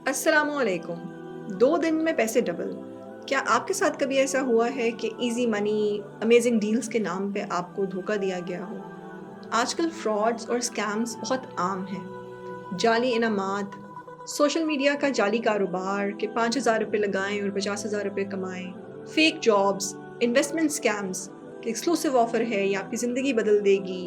अस्सलाम वालेकुम। 2 दिन में पैसे डबल। क्या आपके साथ कभी ऐसा हुआ है कि ईज़ी मनी, अमेज़िंग डील्स के नाम पे आपको धोखा दिया गया हो? आजकल फ्रॉड्स और स्कैम्स बहुत आम हैं। जाली इनामात, सोशल मीडिया का जाली कारोबार कि ₹5000 लगाएँ और ₹50,000 कमाएँ, फेक जॉब्स, इन्वेस्टमेंट स्कैम्स कि एक्सक्लूसिव ऑफ़र है, ये आपकी ज़िंदगी बदल देगी,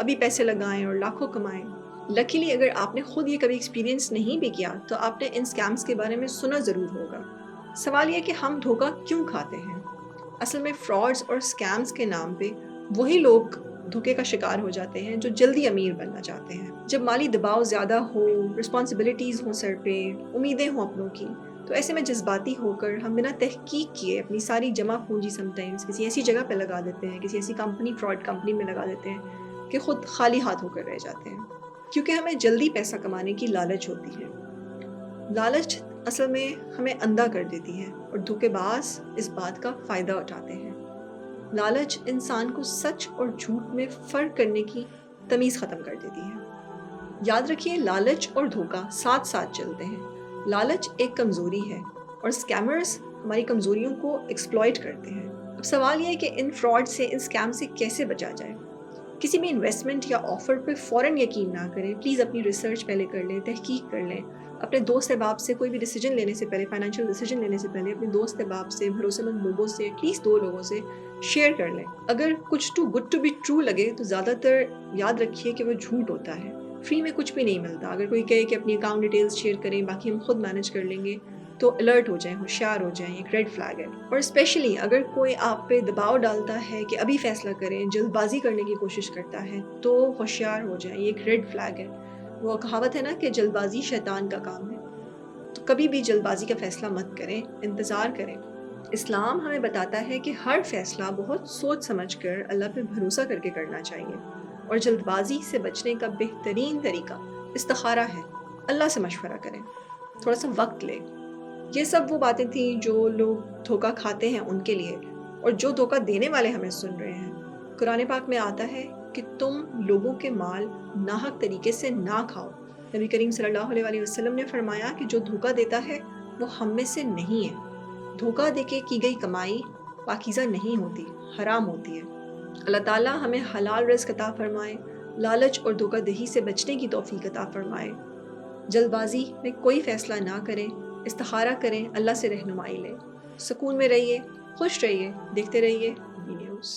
अभी पैसे लगाएँ और लाखों कमाएँ। लकीली अगर आपने खुद ये कभी एक्सपीरियंस नहीं भी किया तो आपने इन स्कैम्स के बारे में सुना ज़रूर होगा। सवाल ये कि हम धोखा क्यों खाते हैं? असल में फ्रॉड्स और स्कैम्स के नाम पे वही लोग धोखे का शिकार हो जाते हैं जो जल्दी अमीर बनना चाहते हैं। जब माली दबाव ज़्यादा हो, रिस्पॉन्सिबिलिटीज़ हों सर पे, उम्मीदें हों अपनों की, तो ऐसे में जज्बाती होकर हम बिना तहकीक किए अपनी सारी जमा पूंजी समटाइम्स किसी ऐसी जगह पे लगा देते हैं, किसी ऐसी कंपनी, फ्रॉड कंपनी में लगा देते हैं कि खुद खाली हाथ होकर रह जाते हैं। क्योंकि हमें जल्दी पैसा कमाने की लालच होती है। लालच असल में हमें अंधा कर देती है और धोखेबाज इस बात का फ़ायदा उठाते हैं। लालच इंसान को सच और झूठ में फ़र्क करने की तमीज़ ख़त्म कर देती है। याद रखिए, लालच और धोखा साथ साथ चलते हैं। लालच एक कमज़ोरी है और स्कैमर्स हमारी कमज़ोरियों को एक्सप्लॉइट करते हैं। अब सवाल यह है कि इन फ्रॉड से, इन स्कैम से कैसे बचा जाए? किसी भी इन्वेस्टमेंट या ऑफ़र पे फ़ौरन यकीन ना करें। प्लीज़ अपनी रिसर्च पहले कर लें, तहकीक कर लें। अपने दोस्त अहबाब से कोई भी डिसीजन लेने से पहले, फाइनेंशियल डिसीजन लेने से पहले अपने दोस्त अहबाब से, भरोसेमंद लोगों से, एटलीस्ट 2 लोगों से शेयर कर लें। अगर कुछ too good to be true लगे तो ज़्यादातर याद रखिए कि वो झूठ होता है। फ्री में कुछ भी नहीं मिलता। अगर कोई कहे कि अपनी अकाउंट डिटेल्स शेयर करें, बाकी हम खुद मैनेज कर लेंगे, तो अलर्ट हो जाएं, होशियार हो जाएं, एक रेड फ्लैग है। और स्पेशली अगर कोई आप पे दबाव डालता है कि अभी फैसला करें, जल्दबाजी करने की कोशिश करता है, तो होशियार हो जाएं, ये एक रेड फ्लैग है। वो कहावत है ना कि जल्दबाजी शैतान का काम है। तो कभी भी जल्दबाजी का फैसला मत करें, इंतज़ार करें। इस्लाम हमें बताता है कि हर फैसला बहुत सोच समझ कर, अल्लाह पे भरोसा करके करना चाहिए और जल्दबाजी से बचने का बेहतरीन तरीका इस्तिखारा है। अल्लाह से मशवरा करें, थोड़ा सा वक्त लें। ये सब वो बातें थी जो लोग धोखा खाते हैं उनके लिए, और जो धोखा देने वाले हमें सुन रहे हैं। कुरान पाक में आता है कि तुम लोगों के माल नाहक तरीके से ना खाओ। नबी करीम सल्लल्लाहु अलैहि वसल्लम ने फरमाया कि जो धोखा देता है वो हम में से नहीं है। धोखा देके की गई कमाई पाकीज़ा नहीं होती, हराम होती है। अल्लाह ताला हमें हलाल रिज़्क अता फरमाए, लालच और धोखाधड़ी से बचने की तौफीक अता फरमाए। जल्दबाजी में कोई फ़ैसला ना करें, इस्तिखारा करें, अल्लाह से रहनुमाई लें। सुकून में रहिए, खुश रहिए, देखते रहिए बी न्यूज़।